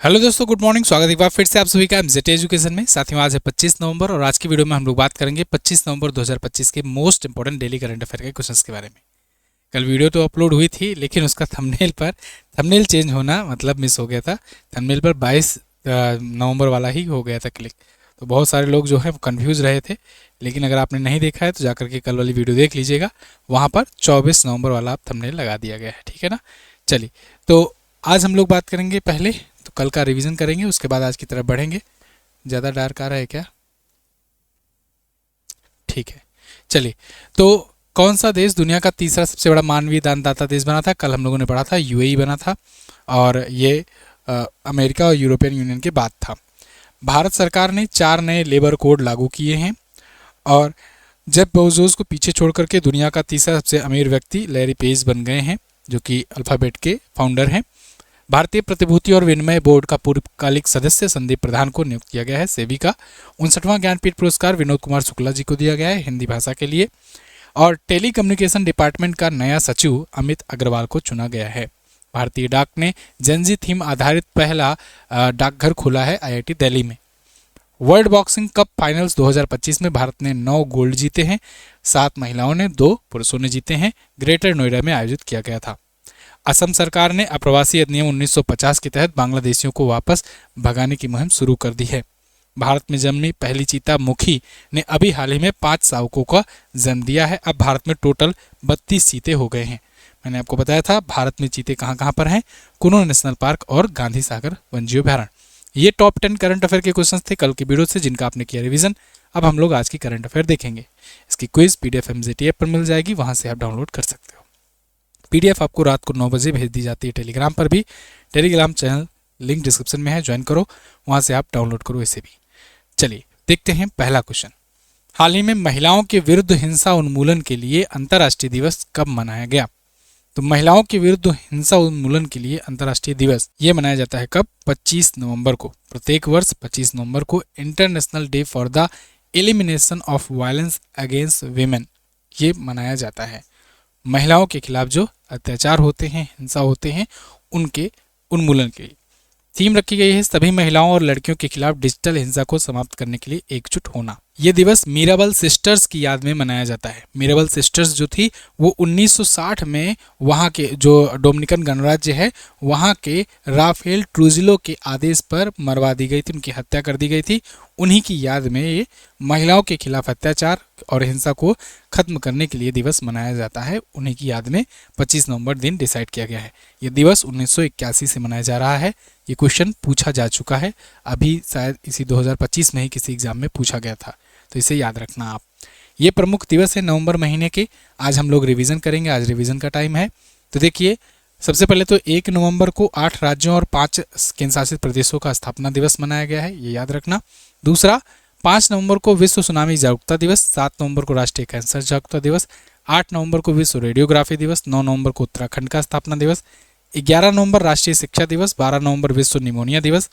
Hello दोस्तों, good morning. स्वागत है एक बार फिर से आप सभी का एमजेड एजुकेशन में। साथियों, आज है 25 नवंबर और आज की वीडियो में हम लोग बात करेंगे 25 नवंबर 2025 के most important daily current affair के क्वेश्चंस के बारे में। कल वीडियो तो अपलोड हुई थी, लेकिन उसका थंबनेल चेंज होना मतलब मिस हो गया था। थंबनेल पर 22 नवंबर वाला ही हो गया था क्लिक, तो बहुत सारे लोग जो है वो कन्फ्यूज रहे थे। लेकिन अगर आपने नहीं देखा है तो जाकर के कल वाली वीडियो देख लीजिएगा, वहाँ पर 24 नवंबर वाला आप थंबनेल लगा दिया गया है। ठीक है ना। चलिए, तो आज हम लोग बात करेंगे पहले तो कल का रिवीजन करेंगे, उसके बाद आज की तरफ बढ़ेंगे। ज़्यादा डार्क आ रहा है क्या? ठीक है, चलिए। तो कौन सा देश दुनिया का तीसरा सबसे बड़ा मानवीय दानदाता देश बना था? कल हम लोगों ने पढ़ा था यूएई बना था, और ये अमेरिका और यूरोपियन यूनियन के बाद था। भारत सरकार ने 4 नए लेबर कोड लागू किए हैं, और जेफ बेजोस को पीछे छोड़ करके दुनिया का तीसरा सबसे अमीर व्यक्ति लैरी पेज बन गए हैं, जो कि अल्फाबेट के फाउंडर हैं। भारतीय प्रतिभूति और विनिमय बोर्ड का पूर्वकालिक सदस्य संदीप प्रधान को नियुक्त किया गया है। सेबी का 59वां ज्ञानपीठ पुरस्कार विनोद कुमार शुक्ला जी को दिया गया है हिंदी भाषा के लिए। और टेली कम्युनिकेशन डिपार्टमेंट का नया सचिव अमित अग्रवाल को चुना गया है। भारतीय डाक ने जेनजी थीम आधारित पहला डाकघर खोला है आईआईटी दिल्ली में। वर्ल्ड बॉक्सिंग कप फाइनल्स 2025 में भारत ने 9 गोल्ड जीते हैं। 7 महिलाओं ने, 2 पुरुषों ने जीते हैं। ग्रेटर नोएडा में आयोजित किया गया था। असम सरकार ने अप्रवासी अधिनियम 1950 के तहत बांग्लादेशियों को वापस भगाने की मुहिम शुरू कर दी है। भारत में जन्मी पहली चीता मुखी ने अभी हाल ही में 5 शावकों का जन्म दिया है। अब भारत में टोटल 32 चीते हो गए हैं। मैंने आपको बताया था भारत में चीते कहाँ कहाँ पर हैं। कुनो नेशनल पार्क और गांधी सागर वन्यजीव अभयारण्य। ये टॉप 10 करंट अफेयर के क्वेश्चन थे कल की वीडियो से, जिनका आपने किया रिवीजन। अब हम लोग आज की करंट अफेयर देखेंगे। इसकी क्विज पीडीएफ एमजेटी ऐप पर मिल जाएगी, वहां से आप डाउनलोड कर सकते हो। पीडीएफ आपको रात को 9 बजे भेज दी जाती है टेलीग्राम पर भी। टेलीग्राम चैनल लिंक डिस्क्रिप्शन में है, ज्वाइन करो, वहां से आप डाउनलोड करो इसे भी। चलिए देखते हैं पहला क्वेश्चन। हाल ही में महिलाओं के विरुद्ध हिंसा उन्मूलन के लिए अंतर्राष्ट्रीय दिवस कब मनाया गया? तो महिलाओं के विरुद्ध हिंसा उन्मूलन के लिए अंतर्राष्ट्रीय दिवस ये मनाया जाता है कब? 25 नवंबर को। प्रत्येक वर्ष 25 नवंबर को international day for the elimination of violence against women ये मनाया जाता है। महिलाओं के खिलाफ जो अत्याचार होते हैं, हिंसा होते हैं, उनके उन्मूलन के लिए थीम रखी गई है सभी महिलाओं और लड़कियों के खिलाफ डिजिटल हिंसा को समाप्त करने के लिए एकजुट होना। ये दिवस मीराबल सिस्टर्स की याद में मनाया जाता है। मीराबल सिस्टर्स जो थी वो 1960 में वहाँ के जो डोमिनिकन गणराज्य है वहाँ के राफेल ट्रूजिलो के आदेश पर मरवा दी गई थी, उनकी हत्या कर दी गई थी। उन्हीं की याद में ये महिलाओं के खिलाफ अत्याचार और हिंसा को खत्म करने के लिए दिवस मनाया जाता है। उन्हीं की याद में 25 नवंबर दिन डिसाइड किया गया है। ये दिवस 1981 से मनाया जा रहा है। ये क्वेश्चन पूछा जा चुका है, अभी शायद इसी 2025 में ही किसी एग्जाम में पूछा गया था, तो इसे याद रखना आप। ये प्रमुख दिवस है नवंबर महीने के। आज हम लोग रिवीजन करेंगे, आज रिवीजन का टाइम है। तो देखिए, सबसे पहले तो 1 नवंबर को 8 राज्यों और 5 केंद्र शासित प्रदेशों का स्थापना दिवस मनाया गया है, ये याद रखना। दूसरा, 5 नवंबर को विश्व सुनामी जागरूकता दिवस, 7 नवंबर को राष्ट्रीय कैंसर जागरूकता दिवस, 8 नवंबर को विश्व रेडियोग्राफी दिवस, 9 नवंबर को उत्तराखंड का स्थापना दिवस, 11 नवंबर राष्ट्रीय शिक्षा दिवस, 12 नवंबर विश्व निमोनिया दिवस,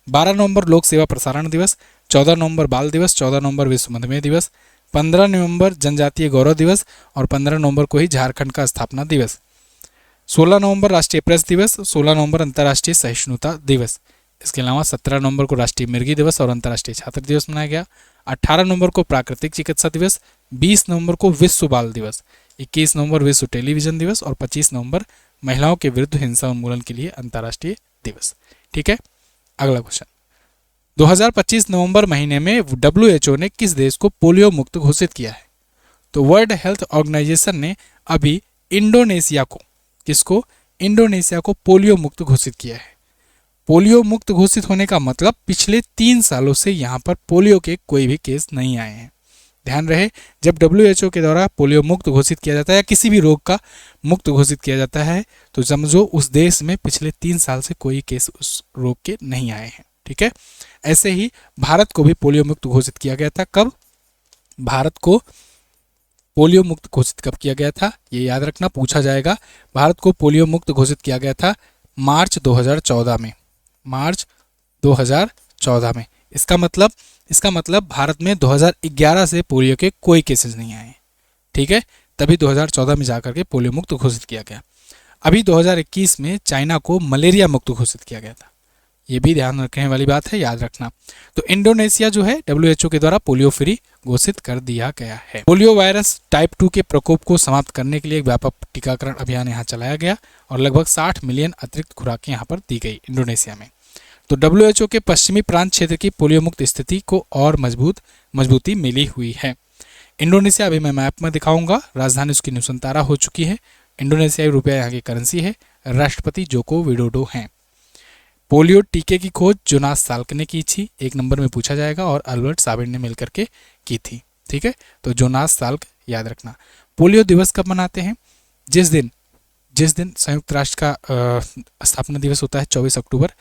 12 नवंबर लोक सेवा प्रसारण दिवस, 14 नवंबर बाल दिवस, 14 नवंबर विश्व मधुमेह दिवस, 15 नवंबर जनजातीय गौरव दिवस और 15 नवंबर को ही झारखंड का स्थापना दिवस, 16 नवंबर राष्ट्रीय प्रेस दिवस, 16 नवंबर अंतर्राष्ट्रीय सहिष्णुता दिवस। इसके अलावा 17 नवंबर को राष्ट्रीय मिर्गी दिवस और अंतर्राष्ट्रीय छात्र दिवस मनाया गया। 18 नवंबर को प्राकृतिक चिकित्सा दिवस, 20 नवंबर को विश्व बाल दिवस, 21 नवंबर विश्व टेलीविजन दिवस और 25 नवंबर महिलाओं के विरुद्ध हिंसा उन्मूलन के लिए अंतर्राष्ट्रीय दिवस। ठीक है, अगला क्वेश्चन। 2025 नवंबर महीने में WHO ने किस देश को पोलियो मुक्त घोषित किया है? तो वर्ल्ड हेल्थ ऑर्गेनाइजेशन ने अभी इंडोनेशिया को, किसको? इंडोनेशिया को पोलियो मुक्त घोषित किया है। पोलियो मुक्त घोषित होने का मतलब पिछले 3 सालों से यहाँ पर पोलियो के कोई भी केस नहीं आए हैं। ध्यान रहे, जब WHO के द्वारा पोलियो मुक्त घोषित किया जाता है या किसी भी रोग का मुक्त घोषित किया जाता है तो समझो उस देश में पिछले 3 साल से कोई केस उस रोग के नहीं आए हैं। ठीक है, ऐसे ही भारत को भी पोलियो मुक्त घोषित किया गया था। कब भारत को पोलियो मुक्त घोषित कब किया गया था? ये याद रखना, पूछा जाएगा। भारत को पोलियो मुक्त घोषित किया गया था मार्च 2014 में। मार्च 2014 में। इसका मतलब भारत में 2011 से पोलियो के कोई केसेस नहीं आए। ठीक है, तभी 2014 में जाकर के पोलियो मुक्त घोषित किया गया। अभी 2021 में चाइना को मलेरिया मुक्त घोषित किया गया था। ये भी ध्यान रखने वाली बात है, याद रखना। तो इंडोनेशिया जो है WHO के द्वारा पोलियो फ्री घोषित कर दिया गया है। पोलियो वायरस टाइप 2 के प्रकोप को समाप्त करने के लिए एक व्यापक टीकाकरण अभियान यहाँ चलाया गया और लगभग 60 मिलियन अतिरिक्त खुराकें यहाँ पर दी गई इंडोनेशिया में। तो WHO के पश्चिमी प्रांत क्षेत्र की पोलियो मुक्त स्थिति को और मजबूती मिली हुई है। इंडोनेशिया अभी मैं मैप में दिखाऊंगा। राजधानी उसकी नुसंतारा हो चुकी है। इंडोनेशियाई रुपया यहाँ की करेंसी है। राष्ट्रपति जोको विडोडो हैं। पोलियो टीके की खोज जोनास साल्क ने की थी, 1 नंबर में पूछा जाएगा, और अल्बर्ट साबिन ने मिलकर के की थी। ठीक है, तो जोनास साल्क याद रखना। पोलियो दिवस कब मनाते हैं? जिस दिन संयुक्त राष्ट्र का स्थापना दिवस होता है 24 अक्टूबर,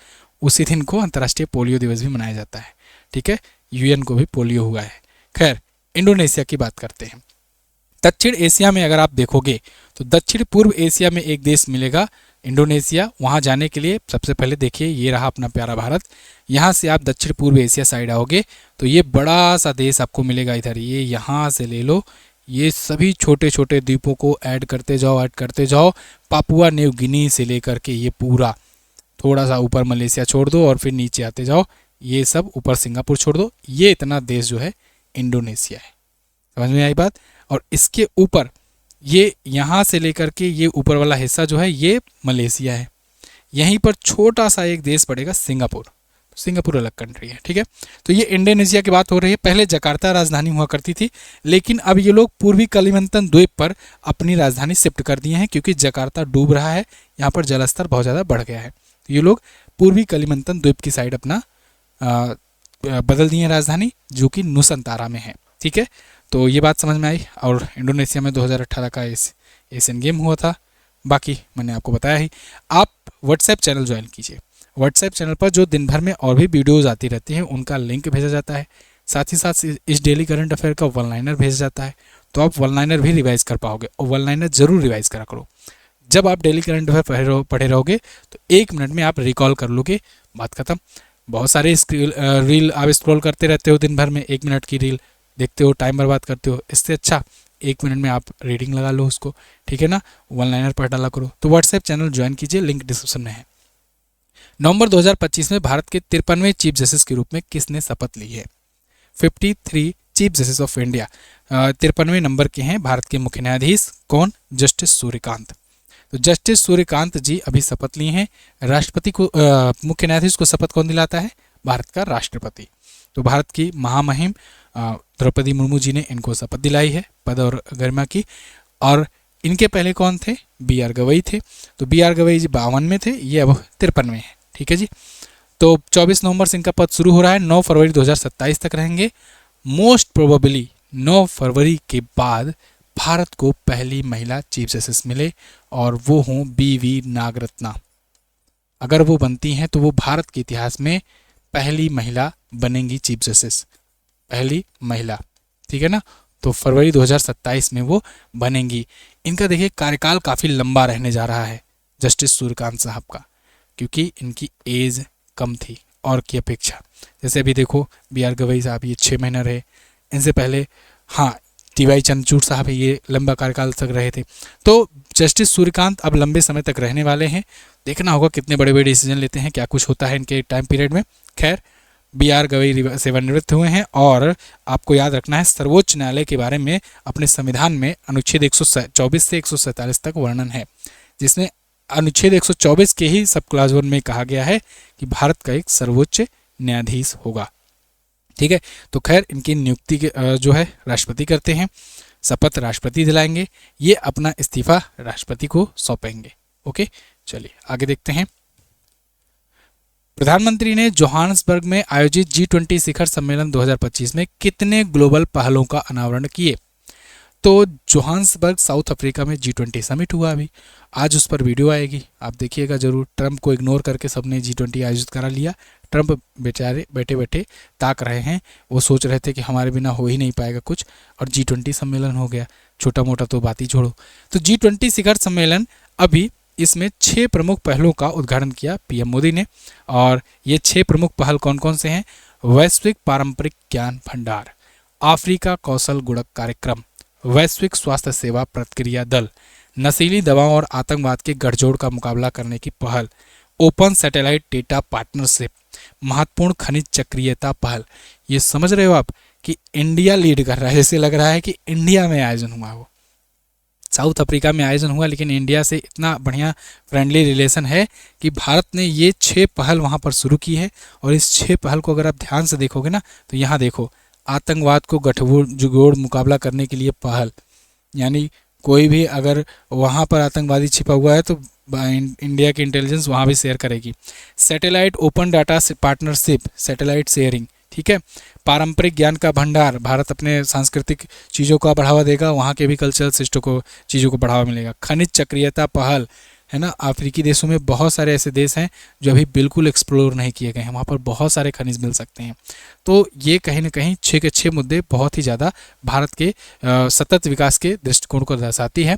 उसी दिन को अंतर्राष्ट्रीय पोलियो दिवस भी मनाया जाता है। ठीक है, UN को भी पोलियो हुआ है। खैर, इंडोनेशिया की बात करते हैं। दक्षिण एशिया में अगर आप देखोगे तो दक्षिण पूर्व एशिया में एक देश मिलेगा इंडोनेशिया। वहाँ जाने के लिए सबसे पहले देखिए, ये रहा अपना प्यारा भारत। यहाँ से आप दक्षिण पूर्व एशिया साइड आओगे तो ये बड़ा सा देश आपको मिलेगा इधर। ये यहाँ से ले लो, ये सभी छोटे छोटे द्वीपों को ऐड करते जाओ। पापुआ न्यू गिनी से लेकर के ये पूरा, थोड़ा सा ऊपर मलेशिया छोड़ दो और फिर नीचे आते जाओ, ये सब ऊपर सिंगापुर छोड़ दो। ये इतना देश जो है इंडोनेशिया है। समझ में आई बात? और इसके ऊपर ये यहाँ से लेकर के ये ऊपर वाला हिस्सा जो है ये मलेशिया है। यहीं पर छोटा सा एक देश पड़ेगा सिंगापुर। सिंगापुर अलग कंट्री है। ठीक है, तो ये इंडोनेशिया की बात हो रही है। पहले जकार्ता राजधानी हुआ करती थी, लेकिन अब ये लोग पूर्वी कलिमंतन द्वीप पर अपनी राजधानी शिफ्ट कर दिए हैं क्योंकि जकार्ता डूब रहा है। यहाँ पर जलस्तर बहुत ज़्यादा बढ़ गया है। तो ये लोग पूर्वी कलिमंतन द्वीप की साइड अपना बदल दिए राजधानी, जो कि नुसंतारा में है। ठीक है, तो ये बात समझ में आई। और इंडोनेशिया में 2018 का एशियन गेम हुआ था। बाकी मैंने आपको बताया ही। आप व्हाट्सएप चैनल ज्वाइन कीजिए। व्हाट्सएप चैनल पर जो दिन भर में और भी वीडियोज़ आती रहती हैं उनका लिंक भेजा जाता है। साथ ही साथ इस डेली करंट अफेयर का वन लाइनर भेजा जाता है, तो आप वन लाइनर भी रिवाइज कर पाओगे। और वन लाइनर जरूर रिवाइज करा करो। जब आप डेली करंट अफेयर पढ़े रहोगे तो 1 मिनट में आप रिकॉल कर लोगे, बात खत्म। बहुत सारे रील आप स्क्रॉल करते रहते हो दिन भर में, 1 मिनट की रील देखते हो, टाइम बर्बाद करते हो। इससे अच्छा 1 मिनट में आप रीडिंग लगा लो उसको। ठीक है ना, वन लाइनर पढ़ डाला करो। तो व्हाट्सएप चैनल ज्वाइन कीजिए, लिंक डिस्क्रिप्शन में है। नवंबर 2025 में भारत के 53वें चीफ जस्टिस के रूप में किसने शपथ ली है? 53 चीफ जस्टिस ऑफ इंडिया 53वें नंबर के हैं भारत के मुख्य न्यायाधीश। कौन? जस्टिस सूर्यकांत। तो जस्टिस सूर्यकांत जी अभी शपथ लिए हैं। राष्ट्रपति को मुख्य न्यायाधीश को शपथ कौन दिलाता है? भारत का राष्ट्रपति। तो भारत की महामहिम द्रौपदी मुर्मू जी ने इनको शपथ दिलाई है पद और गरिमा की। और इनके पहले कौन थे? BR गवई थे। तो BR गवई जी 52 में थे, ये अब 53 में है। ठीक है जी। तो 24 नवंबर से इनका पद शुरू हो रहा है, 9 फरवरी 2027 तक रहेंगे। मोस्ट प्रोबेबली 9 फरवरी के बाद भारत को पहली महिला चीफ जस्टिस मिले और वो हों BV नागरत्ना। अगर वो बनती हैं तो वो भारत के इतिहास में पहली महिला बनेंगी चीफ जस्टिस, पहली महिला। ठीक है ना, तो फरवरी 2027 में वो बनेंगी। इनका देखिए कार्यकाल काफ़ी लंबा रहने जा रहा है जस्टिस सूर्यकांत साहब का, क्योंकि इनकी एज कम थी और की अपेक्षा। जैसे अभी देखो BR गवई साहब ये 6 महीना रहे, इनसे पहले हाँ TY चंद्रचूड़ साहब ये लंबा कार्यकाल तक रहे थे। तो जस्टिस सूर्यकांत अब लंबे समय तक रहने वाले हैं। देखना होगा कितने बड़े बड़े डिसीजन लेते हैं, क्या कुछ होता है इनके टाइम पीरियड में। खैर, BR गवई सेवानिवृत्त हुए हैं। और आपको याद रखना है सर्वोच्च न्यायालय के बारे में अपने संविधान में अनुच्छेद 124 से 147 तक वर्णन है, जिसमें अनुच्छेद 124 के ही सब क्लास 1 में कहा गया है कि भारत का एक सर्वोच्च न्यायाधीश होगा। ठीक है, तो खैर इनकी नियुक्ति जो है राष्ट्रपति करते हैं, शपथ राष्ट्रपति दिलाएंगे, ये अपना इस्तीफा राष्ट्रपति को सौंपेंगे। ओके, चलिए आगे देखते हैं। प्रधानमंत्री ने जोहान्सबर्ग में आयोजित G20 शिखर सम्मेलन 2025 में कितने ग्लोबल पहलों का अनावरण किए? तो जोहान्सबर्ग साउथ अफ्रीका में G20 समिट हुआ अभी, आज उस पर वीडियो आएगी, आप देखिएगा जरूर। ट्रंप को इग्नोर करके सबने G20 आयोजित करा लिया। ट्रंप बेचारे बैठे बैठे ताक रहे हैं, वो सोच रहे थे कि हमारे बिना हो ही नहीं पाएगा कुछ, और G20 सम्मेलन हो गया। छोटा मोटा तो बात ही छोड़ो। तो G20 शिखर सम्मेलन अभी इसमें 6 प्रमुख पहलों का उद्घाटन किया PM मोदी ने। और ये 6 प्रमुख पहल कौन कौन से हैं? वैश्विक पारंपरिक ज्ञान भंडार, अफ्रीका कौशल गुणक कार्यक्रम, वैश्विक स्वास्थ्य सेवा प्रतिक्रिया दल, नशीली दवाओं और आतंकवाद के गठजोड़ का मुकाबला करने की पहल, ओपन सैटेलाइट डेटा पार्टनरशिप, महत्वपूर्ण खनिज चक्रीयता पहल। ये समझ रहे हो आप कि इंडिया लीड कर रहा है, जैसे लग रहा है कि इंडिया में आयोजन हुआ हो, साउथ अफ्रीका में आयोजन हुआ, लेकिन इंडिया से इतना बढ़िया फ्रेंडली रिलेशन है कि भारत ने ये 6 पहल वहाँ पर शुरू की है। और इस 6 पहल को अगर आप ध्यान से देखोगे ना, तो यहाँ देखो, आतंकवाद को गठजोड़ मुकाबला करने के लिए पहल, यानी कोई भी अगर वहाँ पर आतंकवादी छिपा हुआ है तो इंडिया की इंटेलिजेंस वहाँ भी शेयर करेगी। Satellite open data partnership, satellite sharing, ठीक है। पारंपरिक ज्ञान का भंडार, भारत अपने सांस्कृतिक चीज़ों का बढ़ावा देगा, वहाँ के भी कल्चरल सिस्टम को चीज़ों को बढ़ावा मिलेगा। खनिज चक्रीयता पहल, है ना, अफ्रीकी देशों में बहुत सारे ऐसे देश हैं जो अभी बिल्कुल एक्सप्लोर नहीं किए गए हैं, वहाँ पर बहुत सारे खनिज मिल सकते हैं। तो ये कहीं ना कहीं 6 के 6 मुद्दे बहुत ही ज़्यादा भारत के सतत विकास के दृष्टिकोण को दर्शाती है।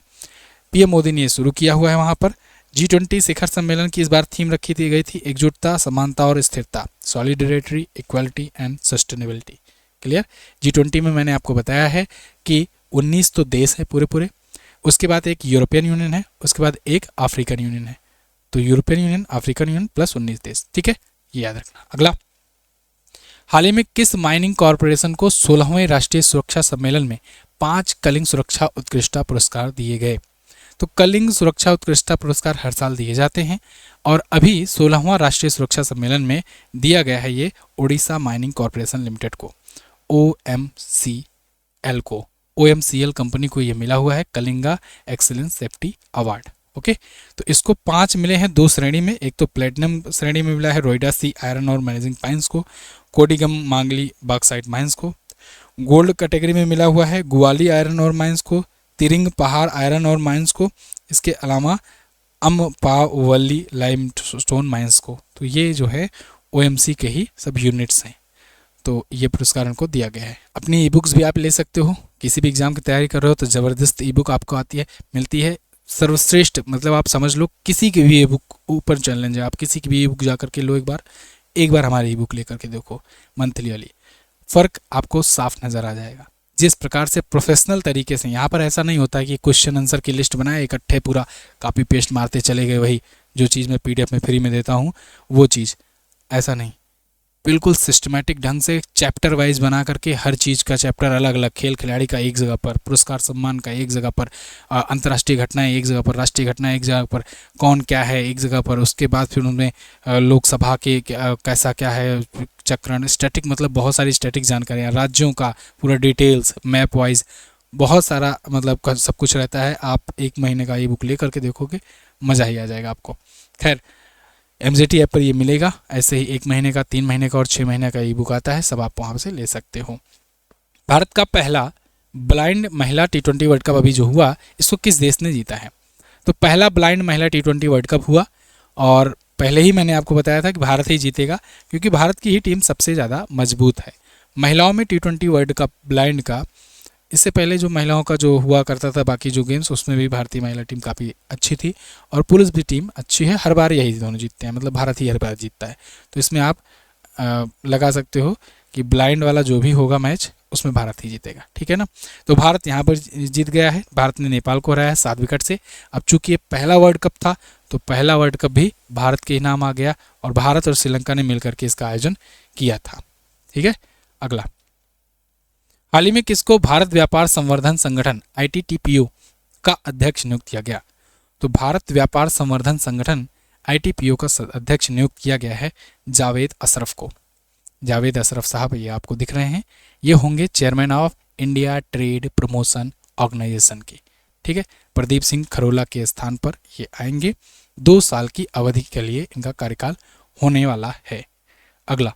पीएम मोदी ने ये शुरू किया हुआ है। वहाँ पर G20 शिखर सम्मेलन की इस बार थीम रखी थी गई थी एकजुटता, समानता और स्थिरता, solidarity, equality and sustainability. Clear. G20 में मैंने आपको बताया है कि 19 तो देश है पूरे, उसके बाद एक यूरोपियन यूनियन है, उसके बाद एक अफ्रीकन यूनियन है। तो European union, African union plus 19 देश, ठीक है, ये याद रखना। अगला, हाल ही में किस माइनिंग कॉरपोरेशन को 16वें राष्ट्रीय सुरक्षा सम्मेलन में 5 कलिंग सुरक्षा उत्कृष्टता पुरस्कार दिए गए? तो कलिंग सुरक्षा उत्कृष्टता पुरस्कार हर साल दिए जाते हैं और अभी 16वां राष्ट्रीय सुरक्षा सम्मेलन में दिया गया है ये ओडिशा माइनिंग कॉरपोरेशन लिमिटेड को, OMCL को, OMCL कंपनी को ये मिला हुआ है Kalinga excellence safety award. Okay, तो इसको 5 मिले हैं 2 श्रेणी में। एक तो प्लेटिनम श्रेणी में मिला है रोइडा सी आयरन और मैनेजिंग पाइंस को, कोडिगम मांगली बॉक्साइट माइंस को। गोल्ड कैटेगरी में मिला हुआ है गुवाली आयरन और माइंस को, तिरिंग पहाड़ आयरन और माइंस को, इसके अलावा अम्पावली लाइमस्टोन माइंस को। तो ये जो है OMC के ही सब यूनिट्स हैं, तो ये पुरस्कार इनको दिया गया है। अपनी ई बुक्स भी आप ले सकते हो, किसी भी एग्जाम की तैयारी कर रहे हो तो ज़बरदस्त ई बुक आपको आती है, मिलती है, सर्वश्रेष्ठ, मतलब आप समझ लो किसी की भी ई बुक ऊपर चैलेंज है, आप किसी की भी ई बुक जा करके लो, एक बार हमारी ई बुक लेकर के देखो मंथली वाली, फ़र्क आपको साफ नज़र आ जाएगा। जिस प्रकार से प्रोफेशनल तरीके से, यहाँ पर ऐसा नहीं होता है कि क्वेश्चन आंसर की लिस्ट बनाए इकट्ठे पूरा कॉपी पेस्ट मारते चले गए, वही जो चीज़ मैं PDF में फ्री में देता हूँ वो चीज़, ऐसा नहीं, बिल्कुल सिस्टमेटिक ढंग से चैप्टर वाइज बना करके हर चीज़ का चैप्टर अलग अलग, खेल खिलाड़ी का एक जगह पर, पुरस्कार सम्मान का एक जगह पर, अंतर्राष्ट्रीय घटनाएं एक जगह पर, राष्ट्रीय घटनाएं एक जगह पर, कौन क्या है एक जगह पर, उसके बाद फिर उनमें लोकसभा के कैसा क्या है चक्रण, स्टैटिक, मतलब बहुत सारी स्टैटिक जानकारियाँ, राज्यों का पूरा डिटेल्स, मैप वाइज बहुत सारा, मतलब सब कुछ रहता है। आप 1 महीने का ई बुक ले करके देखोगे, मज़ा ही आ जाएगा आपको। खैर, MZT ऐप पर ये मिलेगा, ऐसे ही 1 महीने का, 3 महीने का और 6 महीने का ई बुक आता है, सब आप वहाँ से ले सकते हो। भारत का पहला ब्लाइंड महिला T20 वर्ल्ड कप अभी जो हुआ, इसको किस देश ने जीता है? तो पहला ब्लाइंड महिला T20 वर्ल्ड कप हुआ और पहले ही मैंने आपको बताया था कि भारत ही जीतेगा, क्योंकि भारत की ही टीम सबसे ज़्यादा मजबूत है। महिलाओं में T20 वर्ल्ड कप ब्लाइंड का, इससे पहले जो महिलाओं का जो हुआ करता था बाकी जो गेम्स, उसमें भी भारतीय महिला टीम काफ़ी अच्छी थी और पुरुष भी टीम अच्छी है, हर बार यही दोनों जीतते हैं, मतलब भारत ही हर बार जीतता है। तो इसमें आप लगा सकते हो कि ब्लाइंड वाला जो भी होगा मैच, उसमें भारत ही जीतेगा, ठीक है ना। तो भारत यहाँ पर जीत गया है, भारत ने नेपाल को हराया 7 विकेट से। अब चूंकि ये पहला वर्ल्ड कप था, तो पहला वर्ल्ड कप भी भारत के नाम आ गया और भारत और श्रीलंका ने मिलकर के इसका आयोजन किया था, ठीक है। अगला, हाल ही में किसको भारत व्यापार संवर्धन संगठन ITTPO का अध्यक्ष नियुक्त किया गया? तो भारत व्यापार संवर्धन संगठन ITPO का अध्यक्ष नियुक्त किया गया है जावेद अशरफ को। जावेद अशरफ साहब ये आपको दिख रहे हैं, ये होंगे chairman of India trade promotion organisation के, ठीक है। प्रदीप सिंह खरोला के स्थान पर ये आएंगे, 2 साल की अवधि के लिए इनका कार्यकाल होने वाला है। अगला,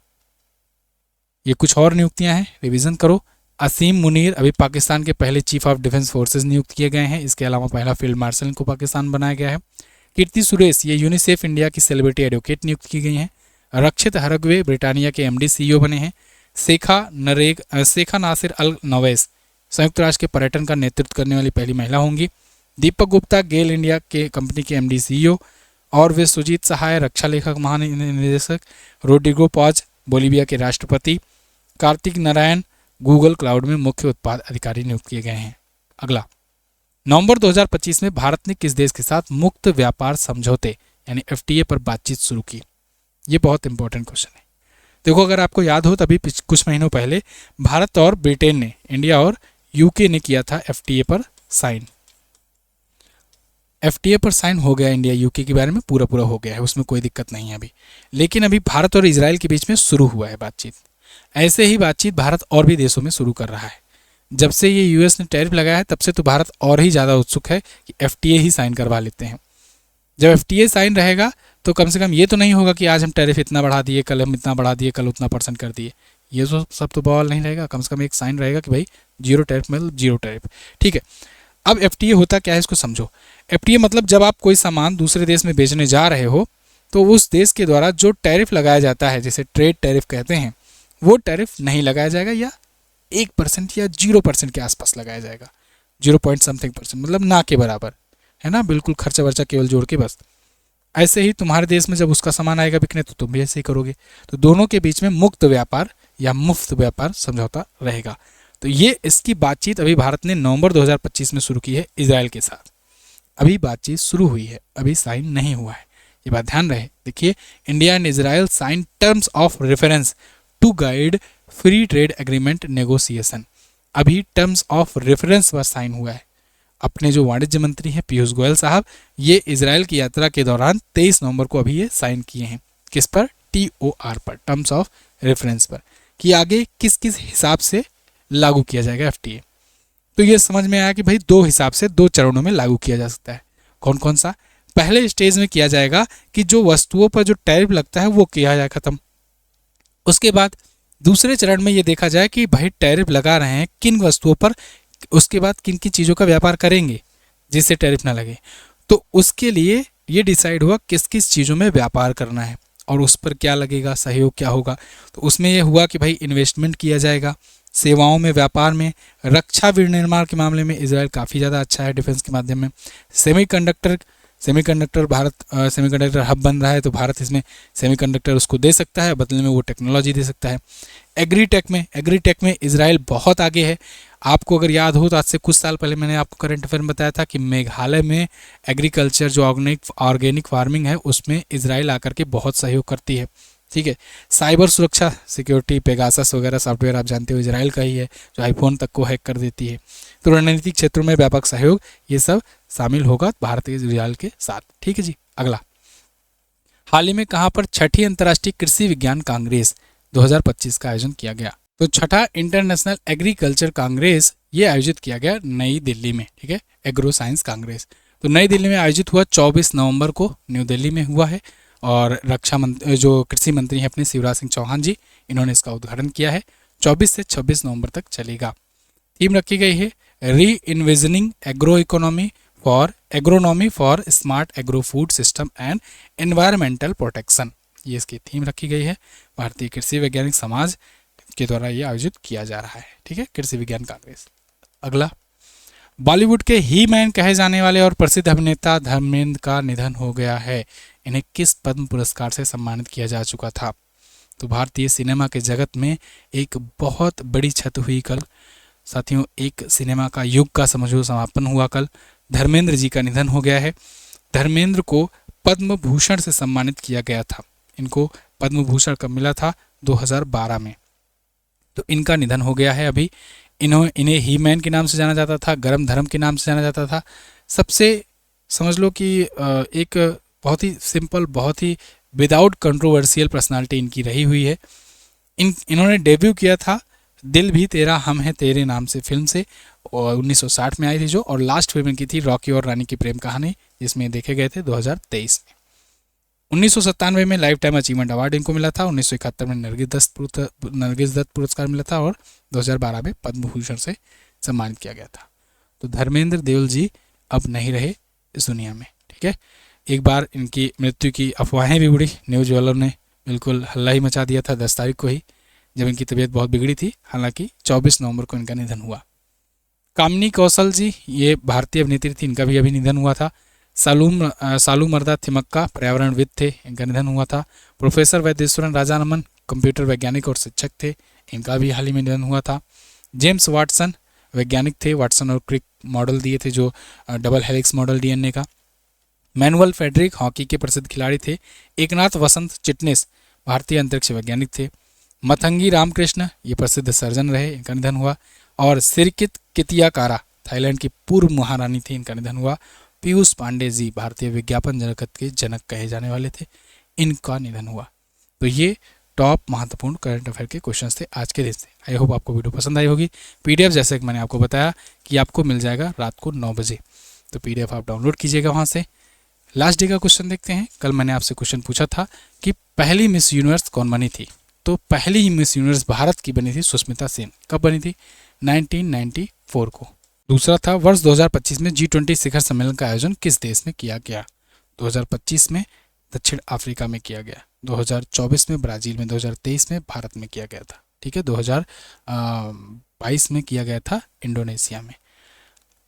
ये कुछ और नियुक्तियां हैं, रिवीजन करो। असीम मुनीर अभी पाकिस्तान के पहले चीफ ऑफ डिफेंस फोर्सेज नियुक्त किए गए हैं, इसके अलावा पहला फील्ड मार्शल को पाकिस्तान बनाया गया है। कीर्ति सुरेश ये यूनिसेफ इंडिया की सेलिब्रिटी एडवोकेट नियुक्त की गई हैं। रक्षित हरगवे ब्रिटानिया के MD CEO बने हैं। शेखा नासिर अल नवैस संयुक्त राष्ट्र के पर्यटन का नेतृत्व करने वाली पहली महिला होंगी। दीपक गुप्ता गेल इंडिया के कंपनी के MD CEO और वे सुजीत सहाय रक्षा लेखक महानिदेशक। रोड्रिगो पॉज बोलीविया के राष्ट्रपति। कार्तिक नारायण गूगल क्लाउड में मुख्य उत्पाद अधिकारी नियुक्त किए गए हैं। अगला, नवंबर 2025 में भारत ने किस देश के साथ मुक्त व्यापार समझौते यानी FTA पर बातचीत शुरू की? ये बहुत इंपॉर्टेंट क्वेश्चन है। देखो, अगर आपको याद हो तभी कुछ महीनों पहले भारत और ब्रिटेन ने, इंडिया और UK ने किया था FTA पर साइन। FTA पर साइन हो गया, इंडिया UK के बारे में पूरा हो गया है, उसमें कोई दिक्कत नहीं है अभी। लेकिन अभी भारत और इजराइल के बीच में शुरू हुआ है बातचीत। ऐसे ही बातचीत भारत और भी देशों में शुरू कर रहा है। जब से ये US ने टैरिफ लगाया है तब से तो भारत और ही ज़्यादा उत्सुक है कि FTA ही साइन करवा लेते हैं। जब FTA साइन रहेगा तो कम से कम ये तो नहीं होगा कि आज हम टैरिफ इतना बढ़ा दिए, कल हम इतना बढ़ा दिए, कल उतना % कर दिए। ये सब तो बवाल नहीं रहेगा। कम से कम एक साइन रहेगा कि भाई जीरो टैरिफ मतलब जीरो टैरिफ। ठीक है, अब FTA होता क्या है इसको समझो। FTA मतलब जब आप कोई सामान दूसरे देश में बेचने जा रहे हो तो उस देश के द्वारा जो टैरिफ लगाया जाता है, जिसे ट्रेड टैरिफ कहते हैं, वो टैरिफ नहीं लगाया जाएगा या 1% या 0% के आसपास लगाया जाएगा। 0 पॉइंट समथिंग %, मतलब ना के बराबर, है ना, बिल्कुल खर्चा वर्चा केवल जोड़ के बस। ऐसे ही तुम्हारे देश में जब उसका सामान आएगा बिकने तो तुम भी ऐसे ही करोगे। तो दोनों के बीच में मुक्त व्यापार या मुफ्त व्यापार समझौता रहेगा। तो ये इसकी बातचीत अभी भारत ने नवंबर 2025 में शुरू की है इजराइल के साथ। अभी बातचीत शुरू हुई है, अभी साइन नहीं हुआ है, ये बात ध्यान रहे। देखिए, India and Israel sign terms of reference to guide free trade agreement negotiation. अभी टर्म्स ऑफ रेफरेंस पर साइन हुआ है। अपने जो वाणिज्य मंत्री हैं पीयूष गोयल साहब, ये इजराइल की यात्रा के दौरान 23 नवंबर को अभी ये साइन किए हैं। किस पर? TOR पर, टर्म्स ऑफ रेफरेंस पर, कि आगे किस किस हिसाब से लागू किया जाएगा FTA। तो ये समझ में आया कि भाई 2 हिसाब से 2 चरणों में लागू किया जा सकता है। कौन कौन सा? पहले स्टेज में किया जाएगा कि जो वस्तुओं पर जो टैरिफ लगता है वो किया जाए खत्म। उसके बाद दूसरे चरण में ये देखा जाए कि भाई टैरिफ लगा रहे हैं किन वस्तुओं पर, उसके बाद किन किन चीज़ों का व्यापार करेंगे जिससे टैरिफ ना लगे। तो उसके लिए ये डिसाइड हुआ किस किस चीज़ों में व्यापार करना है और उस पर क्या लगेगा, सहयोग क्या होगा। तो उसमें यह हुआ कि भाई इन्वेस्टमेंट किया जाएगा, सेवाओं में, व्यापार में, रक्षा विनिर्माण के मामले में इजराइल काफ़ी ज़्यादा अच्छा है डिफेंस के माध्यम में। सेमीकंडक्टर भारत सेमीकंडक्टर हब बन रहा है तो भारत इसमें सेमीकंडक्टर उसको दे सकता है, बदले में वो टेक्नोलॉजी दे सकता है। एग्रीटेक में इजराइल बहुत आगे है। आपको अगर याद हो तो आज से कुछ साल पहले मैंने आपको करंट अफेयर में बताया था कि मेघालय में एग्रीकल्चर जो ऑर्गेनिक फार्मिंग है उसमें इजराइल आकर के बहुत सहयोग करती है। ठीक है, साइबर सुरक्षा, सिक्योरिटी, पेगासस वगैरह सॉफ्टवेयर आप जानते हो इजराइल का ही है, जो आईफोन तक को हैक कर देती है। तो रणनीतिक क्षेत्रों में व्यापक सहयोग, ये सब शामिल होगा भारत इजराइल के साथ। ठीक है जी, अगला, हाल ही में कहाँ पर छठी अंतर्राष्ट्रीय कृषि विज्ञान कांग्रेस 2025 का आयोजन किया गया? तो छठा इंटरनेशनल एग्रीकल्चर कांग्रेस ये आयोजित किया गया नई दिल्ली में। ठीक है, एग्रो साइंस कांग्रेस तो नई दिल्ली में आयोजित हुआ, 24 नवंबर को न्यू दिल्ली में हुआ है। और रक्षा मंत्री जो कृषि मंत्री हैं अपने शिवराज सिंह चौहान जी, इन्होंने इसका उद्घाटन किया है। 24 से 26 नवंबर तक चलेगा। थीम रखी गई है re envisioning agronomy for smart agro food system and environmental protection. ये इसकी थीम रखी गई है। भारतीय कृषि वैज्ञानिक समाज के द्वारा ये आयोजित किया जा रहा है। ठीक है, कृषि विज्ञान कांग्रेस। अगला, बॉलीवुड के ही मैन कहे जाने वाले और प्रसिद्ध अभिनेता धर्मेंद्र का निधन हो गया है। इन्हें किस पद्म पुरस्कार से सम्मानित किया जा चुका था? तो भारतीय सिनेमा के जगत में एक बहुत बड़ी क्षति हुई कल साथियों। एक सिनेमा का युग का समझो समापन हुआ कल। धर्मेंद्र जी का निधन हो गया है। धर्मेंद्र को पद्म भूषण से सम्मानित किया गया था। इनको पद्म भूषण कब मिला था? 2012 में। तो इनका निधन हो गया है अभी। इन्हें ही मैन के नाम से जाना जाता था, गरम धर्म के नाम से जाना जाता था। सबसे समझ लो कि एक बहुत ही सिंपल, बहुत ही विदाउट कंट्रोवर्शियल पर्सनालिटी इनकी रही हुई है। इन्होंने डेब्यू किया था दिल भी तेरा हम है तेरे नाम से फिल्म से, और 1960 में आई थी जो, और लास्ट फिल्म इनकी थी रॉकी और रानी की प्रेम कहानी, जिसमें देखे गए थे 2023 में। 1997 में लाइफ टाइम अचीवमेंट अवार्ड इनको मिला था। 1971 में नरगिस दत्त पुरस्कार मिला था और 2012 में पद्म भूषण से सम्मानित किया गया था। तो धर्मेंद्र देओल जी अब नहीं रहे इस दुनिया में। ठीक है, एक बार इनकी मृत्यु की अफवाहें भी उड़ी, न्यूज़ वालों ने बिल्कुल हल्ला ही मचा दिया था 10 तारीख को ही, जब इनकी तबीयत बहुत बिगड़ी थी। हालांकि 24 नवंबर को इनका निधन हुआ। कामिनी कौशल जी, ये भारतीय अभिनेत्री थी, इनका भी अभी निधन हुआ था। सालू मर्दा थिमक्का पर्यावरणविद थे, इनका निधन हुआ था। प्रोफेसर वैद्येश्वरन राजानमन कंप्यूटर वैज्ञानिक और शिक्षक थे, इनका भी हाल ही में निधन हुआ था। जेम्स वाटसन वैज्ञानिक थे, वाटसन और क्रिक मॉडल दिए थे जो डबल हेलिक्स मॉडल DNA का। मैनुअल फेडरिक हॉकी के प्रसिद्ध खिलाड़ी थे। एकनाथ वसंत चिटनिस भारतीय अंतरिक्ष वैज्ञानिक थे। मथंगी रामकृष्ण ये प्रसिद्ध सर्जन रहे, इनका निधन हुआ। और सिरकित कितियाकारा थाईलैंड की पूर्व महारानी थी, इनका निधन हुआ। पीयूष पांडे जी भारतीय विज्ञापन जगत के जनक कहे जाने वाले थे, इनका निधन हुआ। तो ये टॉप महत्वपूर्ण करंट अफेयर के क्वेश्चंस थे आज के दिन से। आई होप आपको वीडियो पसंद आई होगी। पीडीएफ जैसे कि मैंने आपको बताया कि आपको मिल जाएगा रात को 9 बजे, तो पीडीएफ आप डाउनलोड कीजिएगा वहाँ से। लास्ट डे का क्वेश्चन देखते हैं। कल मैंने आपसे क्वेश्चन पूछा था कि पहली मिस यूनिवर्स कौन बनी थी, तो पहली मिस यूनिवर्स भारत की बनी थी सुष्मिता सेन। कब बनी थी? 1994 को। दूसरा था वर्ष 2025 में G20 शिखर सम्मेलन का आयोजन किस देश में किया गया? 2025 में दक्षिण अफ्रीका में किया गया, 2024 में ब्राज़ील में, 2023 में भारत में किया गया था। ठीक है, 2022 में किया गया था इंडोनेशिया में।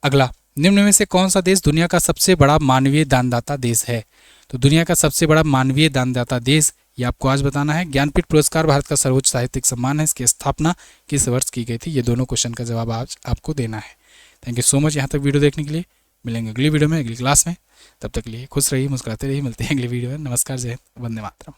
अगला, निम्न में से कौन सा देश दुनिया का सबसे बड़ा मानवीय दानदाता देश है? तो दुनिया का सबसे बड़ा मानवीय दानदाता देश ये आपको आज बताना है। ज्ञानपीठ पुरस्कार भारत का सर्वोच्च साहित्यिक सम्मान है, इसकी स्थापना किस वर्ष की गई थी? ये दोनों क्वेश्चन का जवाब आज आपको देना है। थैंक यू सो मच यहाँ तक वीडियो देखने के लिए। मिलेंगे अगली वीडियो में, अगली क्लास में। तब तक के लिए खुश रहिए, मुस्कुराते रहिए। मिलते हैं अगली वीडियो में। नमस्कार, जय हिंद, वंदे मातरम।